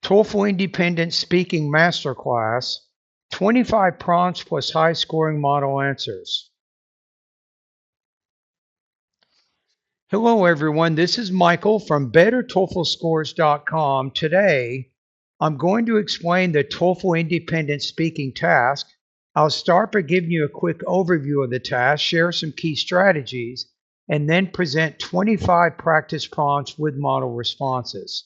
TOEFL Independent Speaking Masterclass, 25 prompts plus high-scoring model answers. Hello everyone, this is Michael from BetterTOEFLScores.com. Today, I'm going to explain the TOEFL Independent Speaking Task. I'll start by giving you a quick overview of the task, share some key strategies, and then present 25 practice prompts with model responses.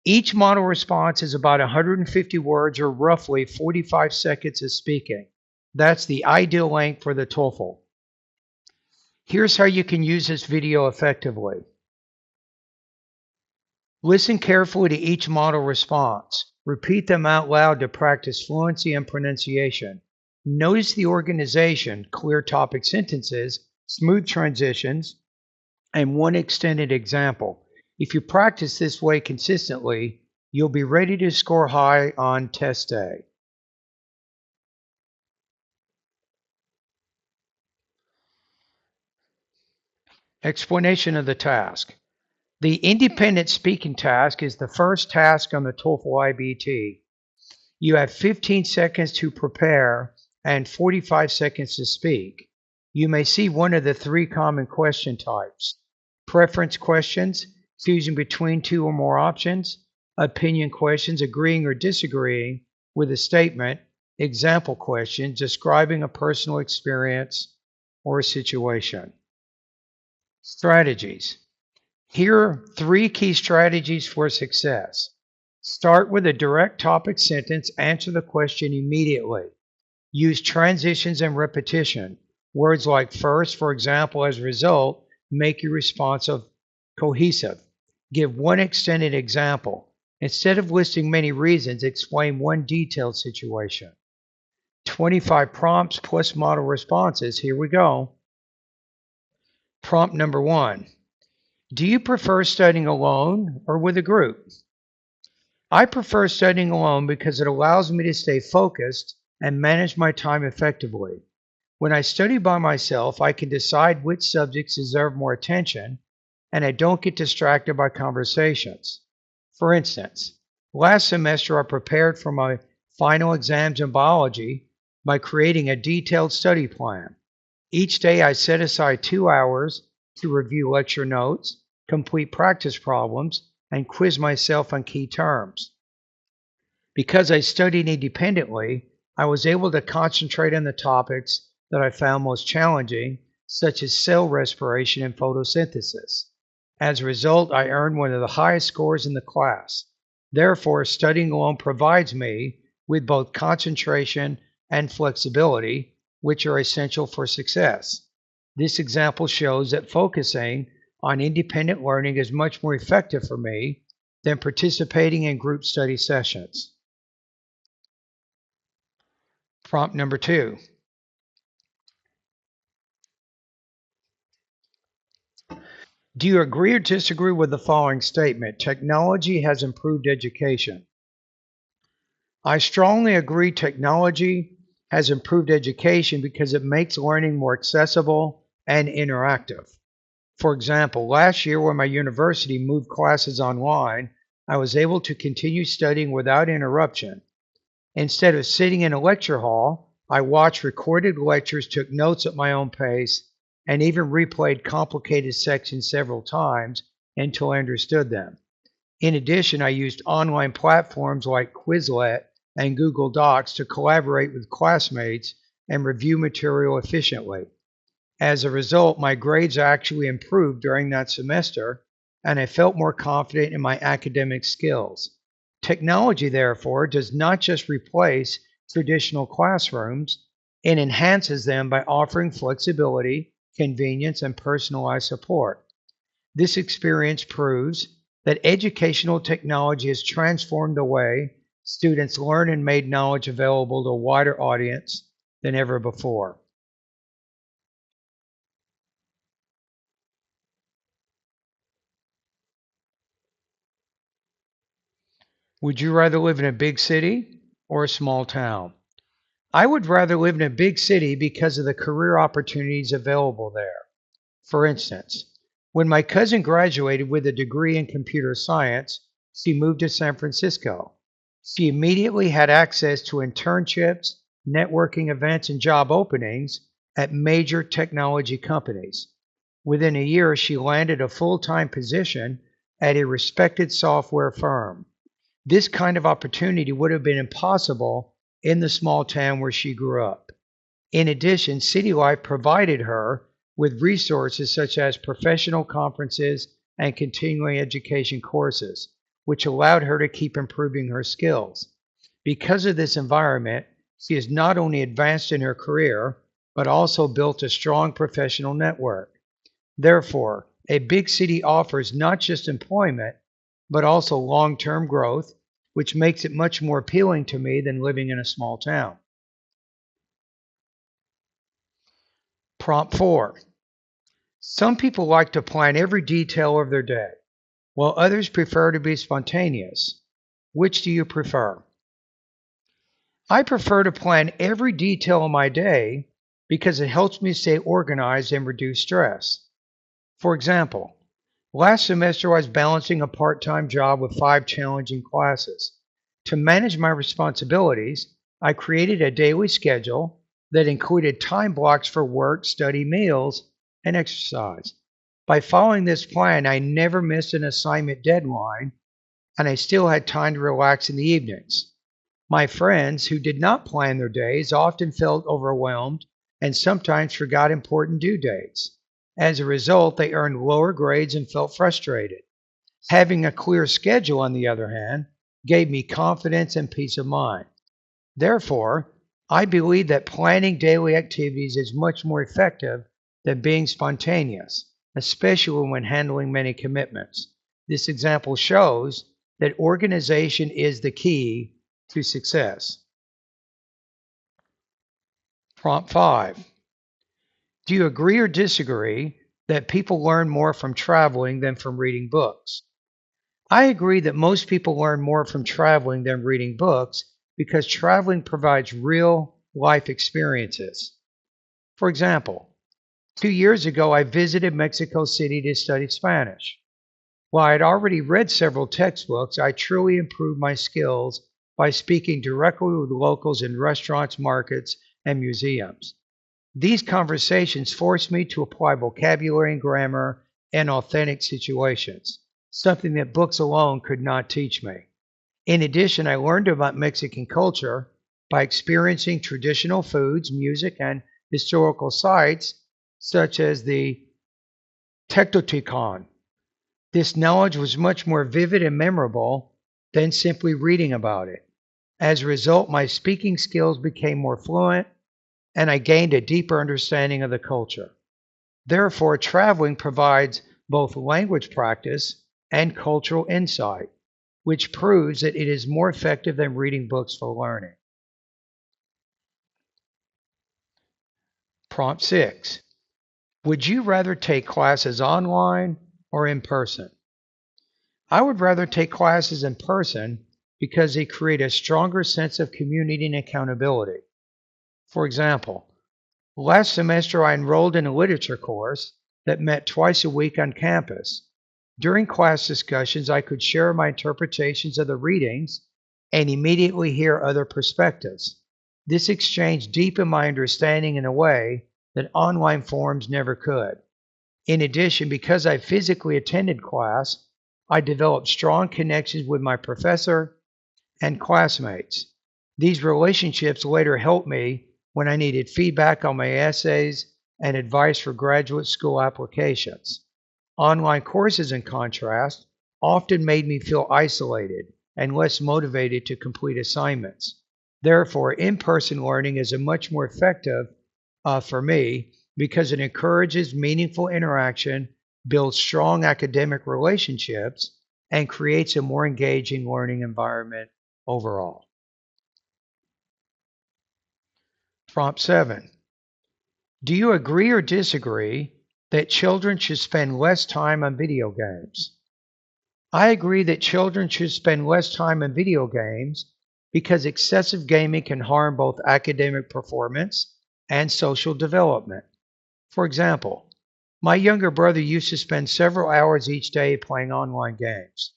Each model response is about 150 words or roughly 45 seconds of speaking. That's the ideal length for the TOEFL. Here's how you can use this video effectively. Listen carefully to each model response. Repeat them out loud to practice fluency and pronunciation. Notice the organization, clear topic sentences, smooth transitions, and one extended example. If you practice this way consistently, you'll be ready to score high on test day. Explanation of the task. The independent speaking task is the first task on the TOEFL IBT. You have 15 seconds to prepare and 45 seconds to speak. You may see one of the three common question types: preference questions, choosing between two or more options; opinion questions, agreeing or disagreeing with a statement; example questions, describing a personal experience or a situation. Strategies. Here are three key strategies for success. Start with a direct topic sentence. Answer the question immediately. Use transitions and repetition. Words like first, for example, as a result, make your response cohesive. Give one extended example. Instead of listing many reasons, explain one detailed situation. 25 prompts plus model responses. Here we go. Prompt number 1. Do you prefer studying alone or with a group? I prefer studying alone because it allows me to stay focused and manage my time effectively. When I study by myself, I can decide which subjects deserve more attention, and I don't get distracted by conversations. For instance, last semester I prepared for my final exams in biology by creating a detailed study plan. Each day I set aside 2 hours to review lecture notes, complete practice problems, and quiz myself on key terms. Because I studied independently, I was able to concentrate on the topics that I found most challenging, such as cell respiration and photosynthesis. As a result, I earned one of the highest scores in the class. Therefore, studying alone provides me with both concentration and flexibility, which are essential for success. This example shows that focusing on independent learning is much more effective for me than participating in group study sessions. Prompt number 2. Do you agree or disagree with the following statement? Technology has improved education. I strongly agree technology has improved education because it makes learning more accessible and interactive. For example, last year when my university moved classes online, I was able to continue studying without interruption. Instead of sitting in a lecture hall, I watched recorded lectures, took notes at my own pace, and even replayed complicated sections several times until I understood them. In addition, I used online platforms like Quizlet and Google Docs to collaborate with classmates and review material efficiently. As a result, my grades actually improved during that semester, and I felt more confident in my academic skills. Technology, therefore, does not just replace traditional classrooms, it enhances them by offering flexibility, convenience, and personalized support. This experience proves that educational technology has transformed the way students learn and made knowledge available to a wider audience than ever before. Would you rather live in a big city or a small town? I would rather live in a big city because of the career opportunities available there. For instance, when my cousin graduated with a degree in computer science, she moved to San Francisco. She immediately had access to internships, networking events, and job openings at major technology companies. Within a year, she landed a full-time position at a respected software firm. This kind of opportunity would have been impossible in the small town where she grew up. In addition, city life provided her with resources such as professional conferences and continuing education courses, which allowed her to keep improving her skills. Because of this environment, she has not only advanced in her career, but also built a strong professional network. Therefore, a big city offers not just employment, but also long-term growth, which makes it much more appealing to me than living in a small town. Prompt 4. Some people like to plan every detail of their day, while others prefer to be spontaneous. Which do you prefer? I prefer to plan every detail of my day because it helps me stay organized and reduce stress. For example, last semester I was balancing a part-time job with 5 challenging classes. To manage my responsibilities, I created a daily schedule that included time blocks for work, study, meals, and exercise. By following this plan, I never missed an assignment deadline, and I still had time to relax in the evenings. My friends who did not plan their days often felt overwhelmed and sometimes forgot important due dates. As a result, they earned lower grades and felt frustrated. Having a clear schedule, on the other hand, gave me confidence and peace of mind. Therefore, I believe that planning daily activities is much more effective than being spontaneous, especially when handling many commitments. This example shows that organization is the key to success. Prompt 5. Do you agree or disagree that people learn more from traveling than from reading books? I agree that most people learn more from traveling than reading books because traveling provides real life experiences. For example, 2 years ago I visited Mexico City to study Spanish. While I had already read several textbooks, I truly improved my skills by speaking directly with locals in restaurants, markets, and museums. These conversations forced me to apply vocabulary and grammar in authentic situations, something that books alone could not teach me. In addition, I learned about Mexican culture by experiencing traditional foods, music, and historical sites such as the Teotihuacan. This knowledge was much more vivid and memorable than simply reading about it. As a result, my speaking skills became more fluent and I gained a deeper understanding of the culture. Therefore, traveling provides both language practice and cultural insight, which proves that it is more effective than reading books for learning. Prompt 6. Would you rather take classes online or in person? I would rather take classes in person because they create a stronger sense of community and accountability. For example, last semester I enrolled in a literature course that met twice a week on campus. During class discussions, I could share my interpretations of the readings and immediately hear other perspectives. This exchange deepened my understanding in a way that online forums never could. In addition, because I physically attended class, I developed strong connections with my professor and classmates. These relationships later helped me when I needed feedback on my essays and advice for graduate school applications. Online courses, in contrast, often made me feel isolated and less motivated to complete assignments. Therefore, in-person learning is a much more effective for me because it encourages meaningful interaction, builds strong academic relationships, and creates a more engaging learning environment overall. Prompt 7. Do you agree or disagree that children should spend less time on video games? I agree that children should spend less time on video games because excessive gaming can harm both academic performance and social development. For example, my younger brother used to spend several hours each day playing online games.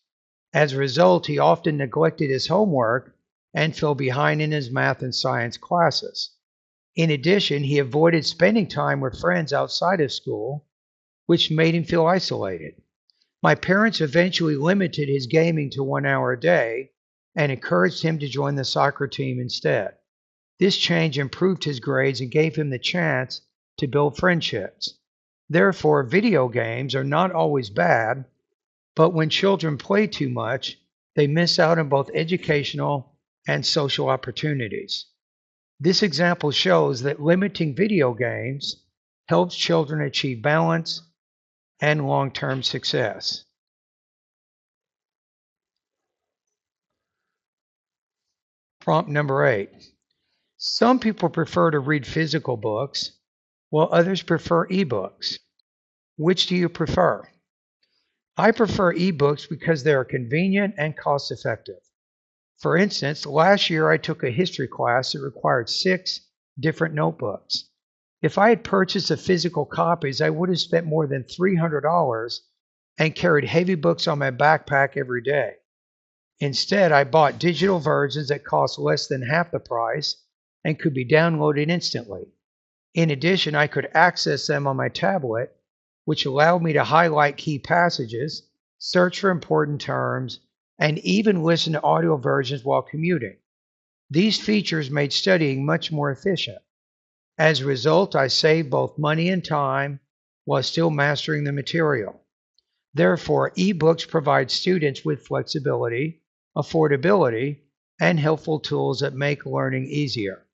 As a result, he often neglected his homework and fell behind in his math and science classes. In addition, he avoided spending time with friends outside of school, which made him feel isolated. My parents eventually limited his gaming to 1 hour a day and encouraged him to join the soccer team instead. This change improved his grades and gave him the chance to build friendships. Therefore, video games are not always bad, but when children play too much, they miss out on both educational and social opportunities. This example shows that limiting video games helps children achieve balance and long-term success. Prompt number 8. Some people prefer to read physical books, while others prefer ebooks. Which do you prefer? I prefer ebooks because they are convenient and cost-effective. For instance, last year I took a history class that required 6 different notebooks. If I had purchased the physical copies, I would have spent more than $300 and carried heavy books on my backpack every day. Instead, I bought digital versions that cost less than half the price and could be downloaded instantly. In addition, I could access them on my tablet, which allowed me to highlight key passages, search for important terms, and even listen to audio versions while commuting. These features made studying much more efficient. As a result, I saved both money and time while still mastering the material. Therefore, ebooks provide students with flexibility, affordability, and helpful tools that make learning easier.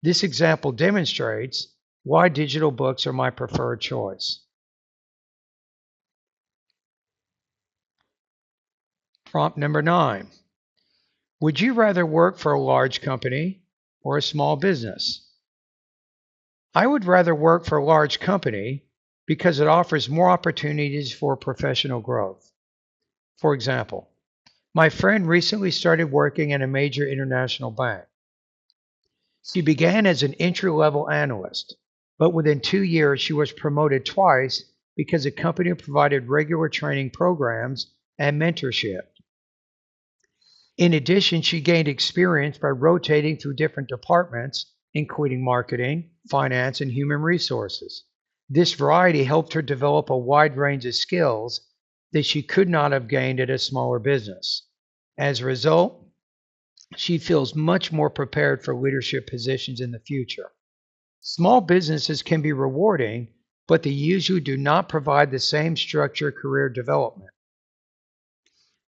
This example demonstrates why digital books are my preferred choice. Prompt number 9. Would you rather work for a large company or a small business? I would rather work for a large company because it offers more opportunities for professional growth. For example, my friend recently started working at a major international bank. She began as an entry-level analyst, but within 2 years she was promoted twice because the company provided regular training programs and mentorship. In addition, she gained experience by rotating through different departments, including marketing, finance, and human resources. This variety helped her develop a wide range of skills that she could not have gained at a smaller business. As a result, she feels much more prepared for leadership positions in the future. Small businesses can be rewarding, but they usually do not provide the same structured career development.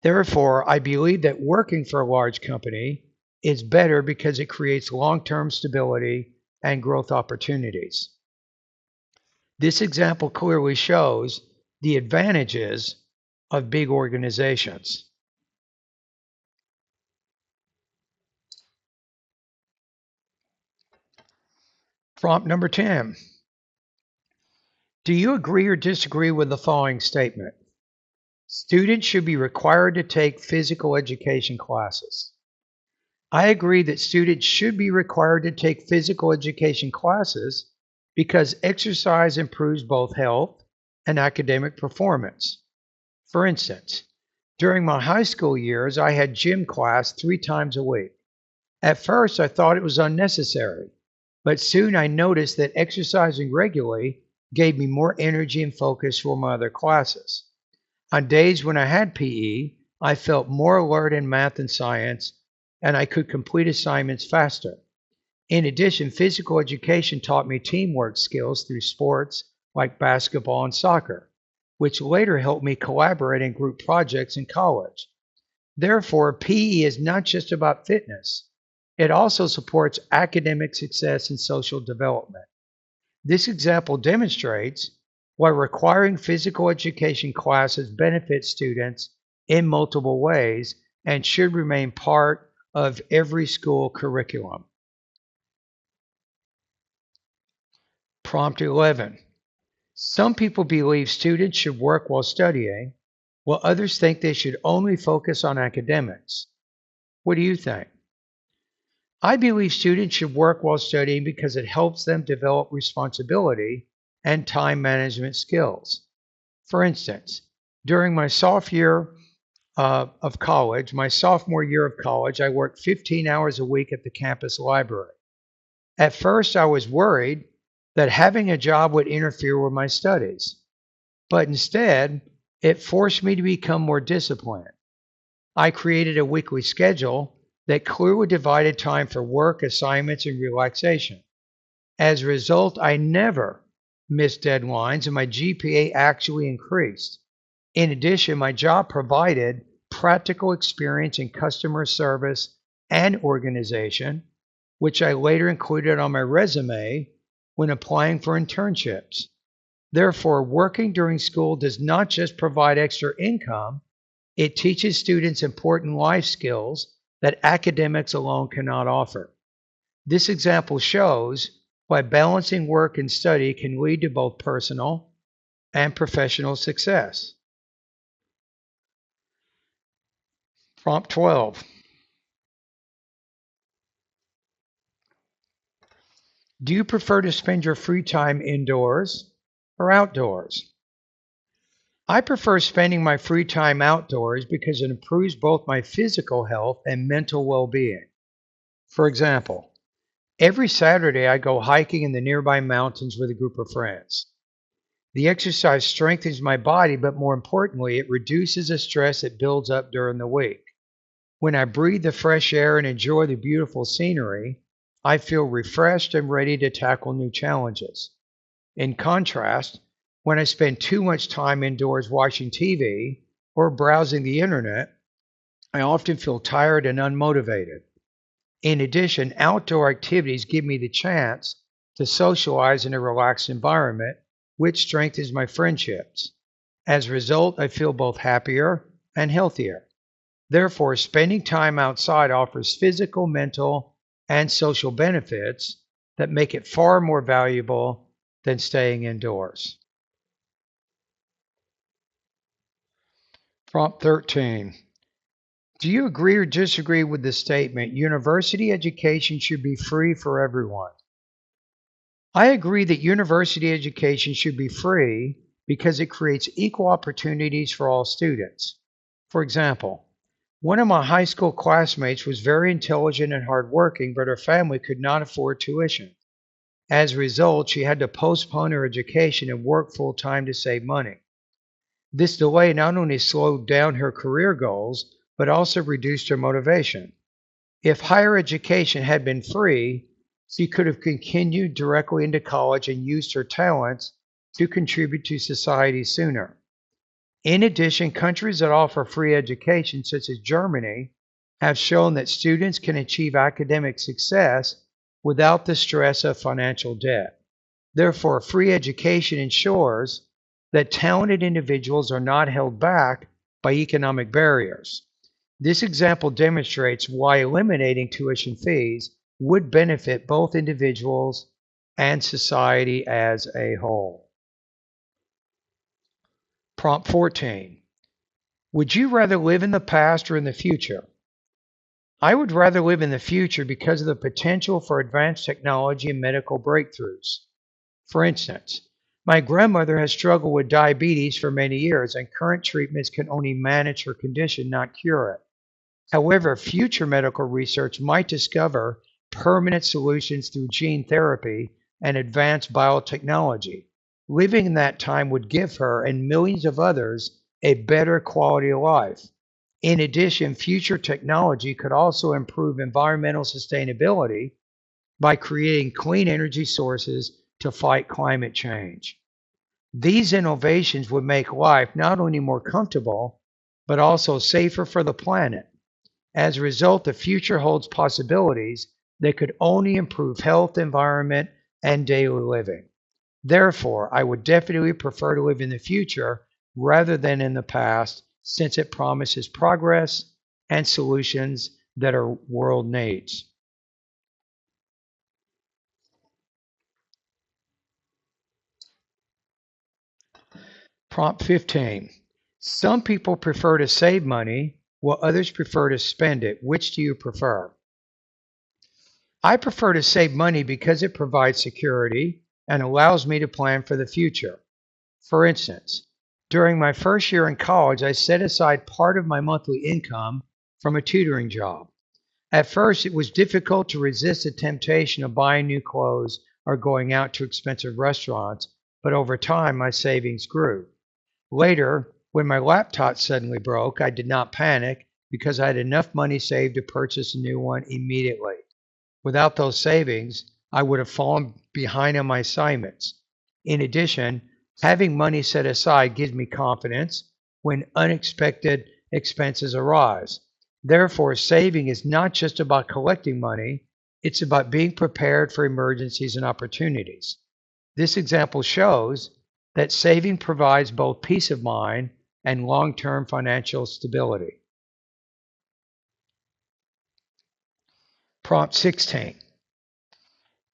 Therefore, I believe that working for a large company is better because it creates long-term stability and growth opportunities. This example clearly shows the advantages of big organizations. Prompt number 10. Do you agree or disagree with the following statement? Students should be required to take physical education classes. I agree that students should be required to take physical education classes because exercise improves both health and academic performance. For instance, during my high school years, I had gym class 3 times a week. At first, I thought it was unnecessary, but soon I noticed that exercising regularly gave me more energy and focus for my other classes. On days when I had PE, I felt more alert in math and science, and I could complete assignments faster. In addition, physical education taught me teamwork skills through sports like basketball and soccer, which later helped me collaborate in group projects in college. Therefore, PE is not just about fitness. It also supports academic success and social development. This example demonstrates why requiring physical education classes benefits students in multiple ways and should remain part of every school curriculum. Prompt 11. Some people believe students should work while studying, while others think they should only focus on academics. What do you think? I believe students should work while studying because it helps them develop responsibility and time management skills. For instance, during my sophomore year of college, my sophomore year of college, I worked 15 hours a week at the campus library. At first, I was worried that having a job would interfere with my studies, but instead, it forced me to become more disciplined. I created a weekly schedule that clearly divided time for work, assignments, and relaxation. As a result, I never missed deadlines and my GPA actually increased. In addition, my job provided practical experience in customer service and organization, which I later included on my resume when applying for internships. Therefore, working during school does not just provide extra income, it teaches students important life skills that academics alone cannot offer. This example shows why balancing work and study can lead to both personal and professional success. Prompt 12. Do you prefer to spend your free time indoors or outdoors? I prefer spending my free time outdoors because it improves both my physical health and mental well-being. For example, every Saturday I go hiking in the nearby mountains with a group of friends. The exercise strengthens my body, but more importantly, it reduces the stress that builds up during the week. When I breathe the fresh air and enjoy the beautiful scenery, I feel refreshed and ready to tackle new challenges. In contrast, when I spend too much time indoors watching TV or browsing the internet, I often feel tired and unmotivated. In addition, outdoor activities give me the chance to socialize in a relaxed environment, which strengthens my friendships. As a result, I feel both happier and healthier. Therefore, spending time outside offers physical, mental, and social benefits that make it far more valuable than staying indoors. Prompt 13. Do you agree or disagree with the statement, university education should be free for everyone? I agree that university education should be free because it creates equal opportunities for all students. For example, one of my high school classmates was very intelligent and hardworking, but her family could not afford tuition. As a result, she had to postpone her education and work full time to save money. This delay not only slowed down her career goals, but also reduced her motivation. If higher education had been free, she could have continued directly into college and used her talents to contribute to society sooner. In addition, countries that offer free education, such as Germany, have shown that students can achieve academic success without the stress of financial debt. Therefore, free education ensures that talented individuals are not held back by economic barriers. This example demonstrates why eliminating tuition fees would benefit both individuals and society as a whole. Prompt 14. Would you rather live in the past or in the future? I would rather live in the future because of the potential for advanced technology and medical breakthroughs. For instance, my grandmother has struggled with diabetes for many years, and current treatments can only manage her condition, not cure it. However, future medical research might discover permanent solutions through gene therapy and advanced biotechnology. Living in that time would give her and millions of others a better quality of life. In addition, future technology could also improve environmental sustainability by creating clean energy sources to fight climate change. These innovations would make life not only more comfortable, but also safer for the planet. As a result, the future holds possibilities that could only improve health, environment, and daily living. Therefore, I would definitely prefer to live in the future rather than in the past, since it promises progress and solutions that our world needs. Prompt 15. Some people prefer to save money while others prefer to spend it. Which do you prefer? I prefer to save money because it provides security and allows me to plan for the future. For instance, During my first year in college, I set aside part of my monthly income from a tutoring job. At first, it was difficult to resist the temptation of buying new clothes or going out to expensive restaurants, but over time, my savings grew. Later, when my laptop suddenly broke, I did not panic because I had enough money saved to purchase a new one immediately. Without those savings, I would have fallen behind on my assignments. In addition, having money set aside gives me confidence when unexpected expenses arise. Therefore, saving is not just about collecting money, it's about being prepared for emergencies and opportunities. This example shows that saving provides both peace of mind and long-term financial stability. Prompt 16.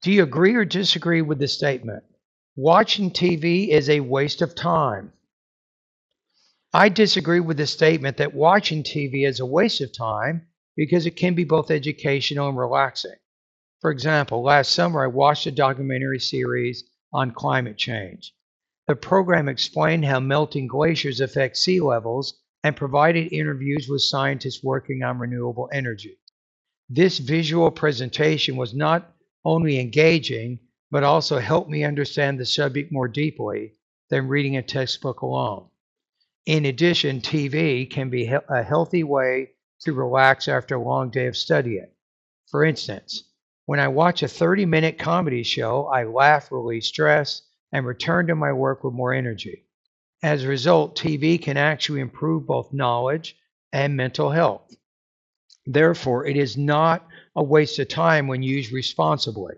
Do you agree or disagree with the statement? Watching TV is a waste of time. I disagree with the statement that watching TV is a waste of time because it can be both educational and relaxing. For example, last summer I watched a documentary series on climate change. The program explained how melting glaciers affect sea levels and provided interviews with scientists working on renewable energy. This visual presentation was not only engaging, but also helped me understand the subject more deeply than reading a textbook alone. In addition, TV can be a healthy way to relax after a long day of studying. For instance, when I watch a 30-minute comedy show, I laugh, release stress, and return to my work with more energy. As a result, TV can actually improve both knowledge and mental health. Therefore, it is not a waste of time when used responsibly.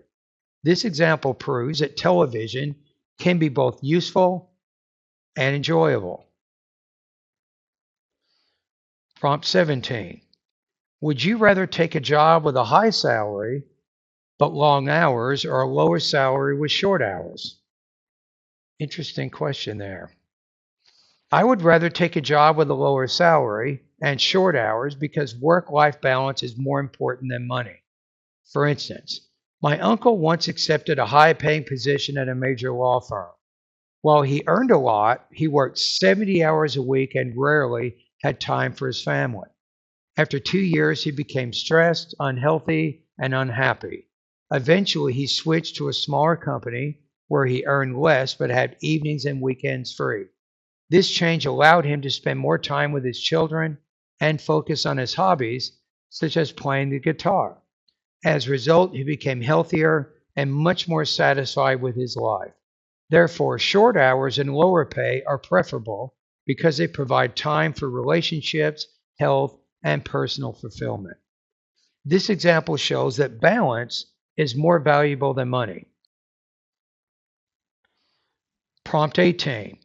This example proves that television can be both useful and enjoyable. Prompt 17. Would you rather take a job with a high salary but long hours or a lower salary with short hours? Interesting question there. I would rather take a job with a lower salary and short hours because work-life balance is more important than money. For instance, my uncle once accepted a high-paying position at a major law firm. While he earned a lot, he worked 70 hours a week and rarely had time for his family. After 2 years, he became stressed, unhealthy, and unhappy. Eventually, he switched to a smaller company where he earned less but had evenings and weekends free. This change allowed him to spend more time with his children and focus on his hobbies, such as playing the guitar. As a result, he became healthier and much more satisfied with his life. Therefore, short hours and lower pay are preferable because they provide time for relationships, health, and personal fulfillment. This example shows that balance is more valuable than money. Prompt 18.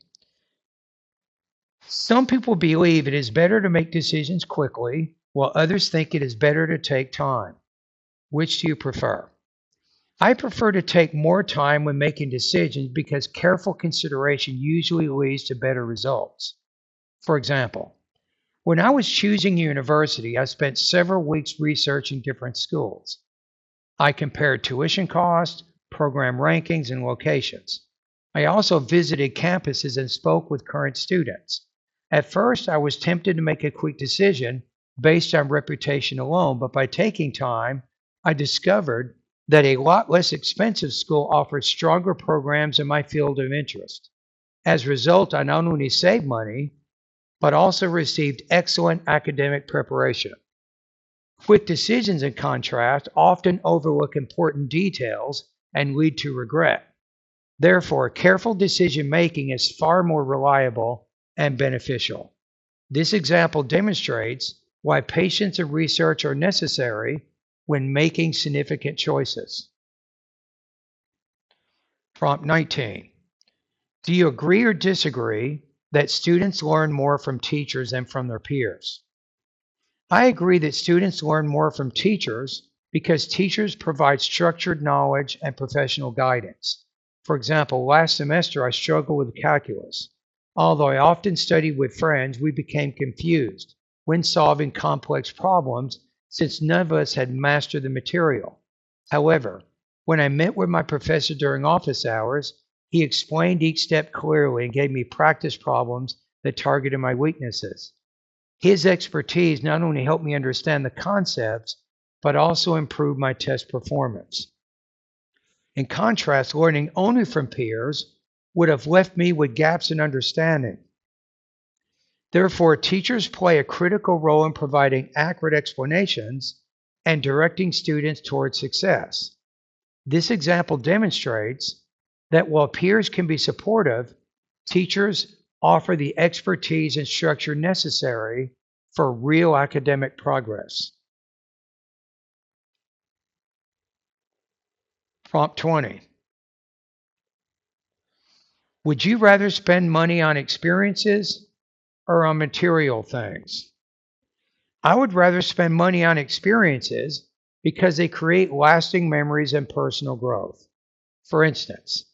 Some people believe it is better to make decisions quickly, while others think it is better to take time. Which do you prefer? I prefer to take more time when making decisions because careful consideration usually leads to better results. For example, when I was choosing university, I spent several weeks researching different schools. I compared tuition costs, program rankings, and locations. I also visited campuses and spoke with current students. At first, I was tempted to make a quick decision based on reputation alone, but by taking time, I discovered that a lot less expensive school offers stronger programs in my field of interest. As a result, I not only saved money, but also received excellent academic preparation. Quick decisions, in contrast, often overlook important details and lead to regret. Therefore, careful decision making is far more reliable and beneficial. This example demonstrates why patience and research are necessary when making significant choices. Prompt 19. Do you agree or disagree that students learn more from teachers than from their peers? I agree that students learn more from teachers because teachers provide structured knowledge and professional guidance. For example, last semester I struggled with calculus. Although I often studied with friends, we became confused when solving complex problems since none of us had mastered the material. However, when I met with my professor during office hours, he explained each step clearly and gave me practice problems that targeted my weaknesses. His expertise not only helped me understand the concepts, but also improved my test performance. In contrast, learning only from peers would have left me with gaps in understanding. Therefore, teachers play a critical role in providing accurate explanations and directing students towards success. This example demonstrates that while peers can be supportive, teachers offer the expertise and structure necessary for real academic progress. Prompt 20. Would you rather spend money on experiences or on material things? I would rather spend money on experiences because they create lasting memories and personal growth. For instance,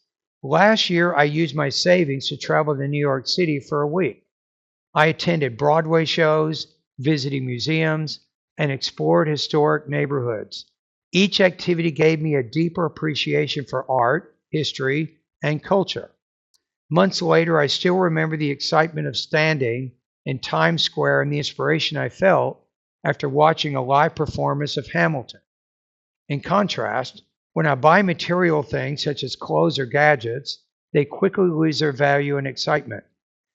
last year I used my savings to travel to New York City for a week. I attended Broadway shows, visited museums, and explored historic neighborhoods. Each activity gave me a deeper appreciation for art, history, and culture. Months later, I still remember the excitement of standing in Times Square and the inspiration I felt after watching a live performance of Hamilton. In contrast, when I buy material things such as clothes or gadgets, they quickly lose their value and excitement.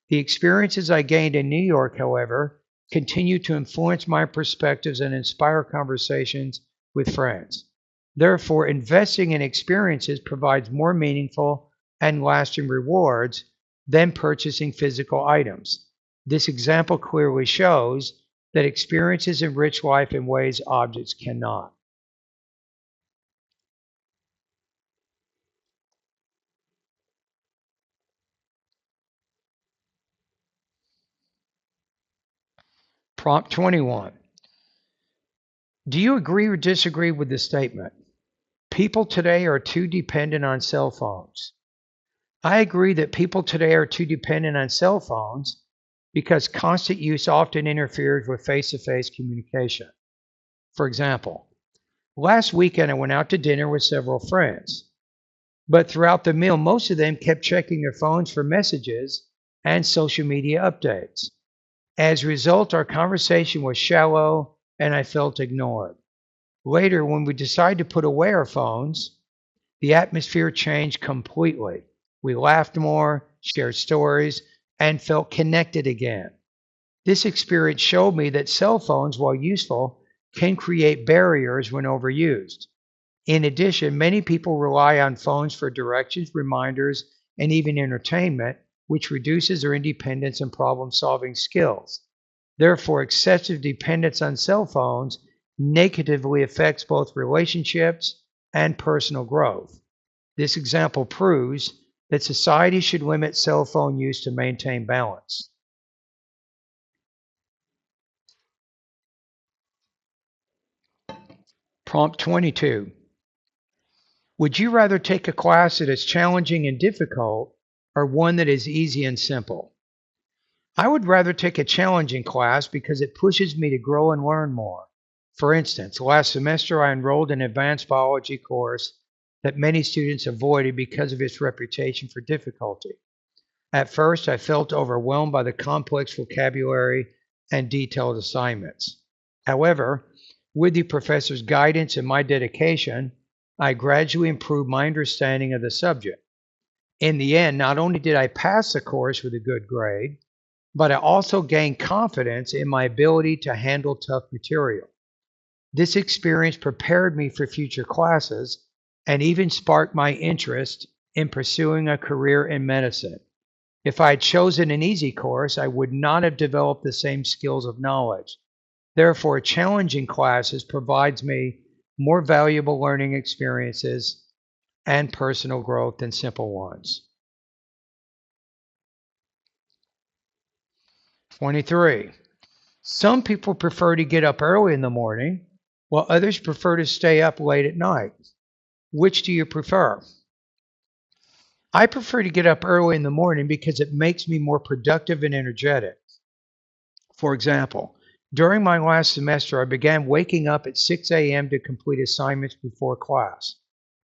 The experiences I gained in New York, however, continue to influence my perspectives and inspire conversations with friends. Therefore, investing in experiences provides more meaningful and lasting rewards than purchasing physical items. This example clearly shows that experiences enrich life in ways objects cannot. Prompt 21. Do you agree or disagree with this statement? People today are too dependent on cell phones. I agree that people today are too dependent on cell phones because constant use often interferes with face-to-face communication. For example, last weekend I went out to dinner with several friends, but throughout the meal, most of them kept checking their phones for messages and social media updates. As a result, our conversation was shallow and I felt ignored. Later, when we decided to put away our phones, the atmosphere changed completely. We laughed more, shared stories, and felt connected again. This experience showed me that cell phones, while useful, can create barriers when overused. In addition, many people rely on phones for directions, reminders, and even entertainment, which reduces their independence and problem-solving skills. Therefore, excessive dependence on cell phones negatively affects both relationships and personal growth. This example proves that society should limit cell phone use to maintain balance. Prompt 22. Would you rather take a class that is challenging and difficult or one that is easy and simple? I would rather take a challenging class because it pushes me to grow and learn more. For instance, last semester I enrolled in an advanced biology course that many students avoided because of its reputation for difficulty. At first, I felt overwhelmed by the complex vocabulary and detailed assignments. However, with the professor's guidance and my dedication, I gradually improved my understanding of the subject. In the end, not only did I pass the course with a good grade, but I also gained confidence in my ability to handle tough material. This experience prepared me for future classes and even sparked my interest in pursuing a career in medicine. If I had chosen an easy course, I would not have developed the same skills of knowledge. Therefore, challenging classes provides me more valuable learning experiences and personal growth than simple ones. 23. Some people prefer to get up early in the morning, while others prefer to stay up late at night. Which do you prefer? I prefer to get up early in the morning because it makes me more productive and energetic. For example, during my last semester, I began waking up at 6 a.m. to complete assignments before class.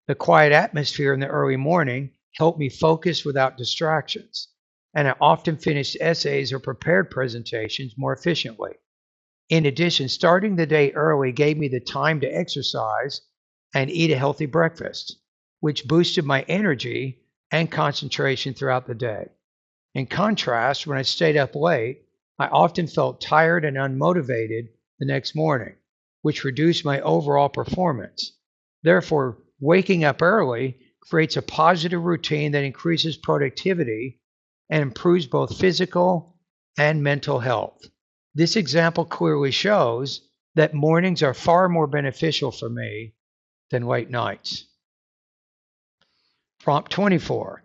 The quiet atmosphere in the early morning helped me focus without distractions. and I often finished essays or prepared presentations more efficiently. In addition, starting the day early gave me the time to exercise and eat a healthy breakfast, which boosted my energy and concentration throughout the day. In contrast, when I stayed up late, I often felt tired and unmotivated the next morning, which reduced my overall performance. Therefore, waking up early creates a positive routine that increases productivity and improves both physical and mental health. This example clearly shows that mornings are far more beneficial for me than late nights. Prompt 24.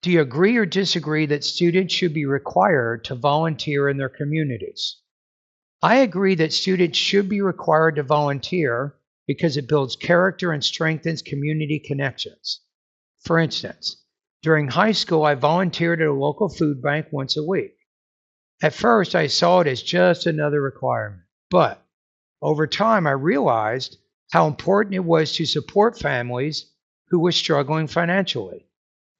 Do you agree or disagree that students should be required to volunteer in their communities? I agree that students should be required to volunteer because it builds character and strengthens community connections. For instance, during high school, I volunteered at a local food bank once a week. At first, I saw it as just another requirement, but over time, I realized how important it was to support families who were struggling financially.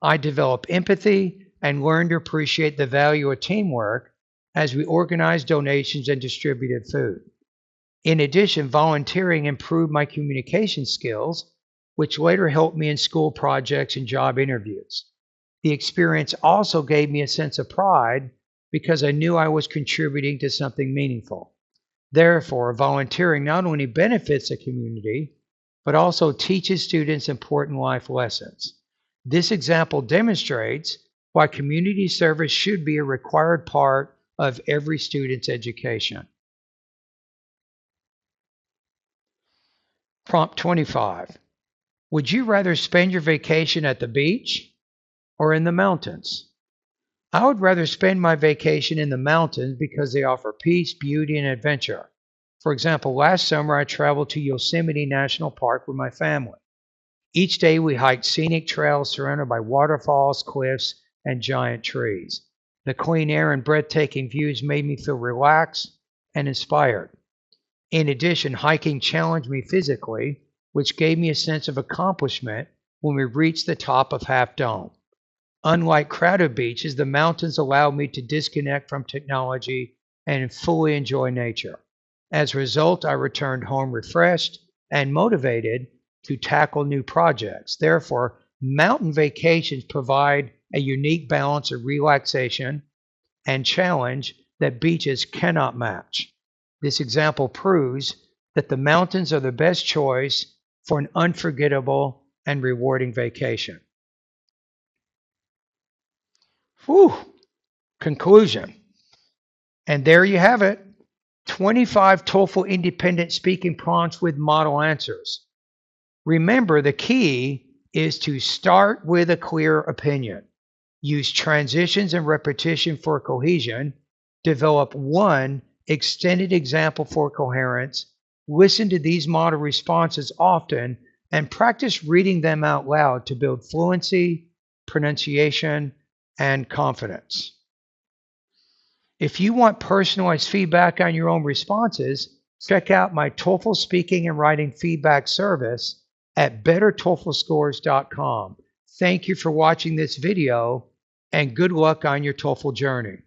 I developed empathy and learned to appreciate the value of teamwork as we organized donations and distributed food. In addition, volunteering improved my communication skills, which later helped me in school projects and job interviews. The experience also gave me a sense of pride because I knew I was contributing to something meaningful. Therefore, volunteering not only benefits the community, but also teaches students important life lessons. This example demonstrates why community service should be a required part of every student's education. Prompt 25. Would you rather spend your vacation at the beach or in the mountains? I would rather spend my vacation in the mountains because they offer peace, beauty, and adventure. For example, last summer I traveled to Yosemite National Park with my family. Each day we hiked scenic trails surrounded by waterfalls, cliffs, and giant trees. The clean air and breathtaking views made me feel relaxed and inspired. In addition, hiking challenged me physically, which gave me a sense of accomplishment when we reached the top of Half Dome. Unlike crowded beaches, the mountains allowed me to disconnect from technology and fully enjoy nature. As a result, I returned home refreshed and motivated to tackle new projects. Therefore, mountain vacations provide a unique balance of relaxation and challenge that beaches cannot match. This example proves that the mountains are the best choice for an unforgettable and rewarding vacation. Whew. Conclusion. And there you have it. 25 TOEFL Independent Speaking prompts with model answers. Remember, the key is to start with a clear opinion. Use transitions and repetition for cohesion. Develop one extended example for coherence. Listen to these model responses often and practice reading them out loud to build fluency, pronunciation, and confidence. If you want personalized feedback on your own responses, check out my TOEFL Speaking and Writing Feedback service at bettertoeflscores.com. Thank you for watching this video and good luck on your TOEFL journey.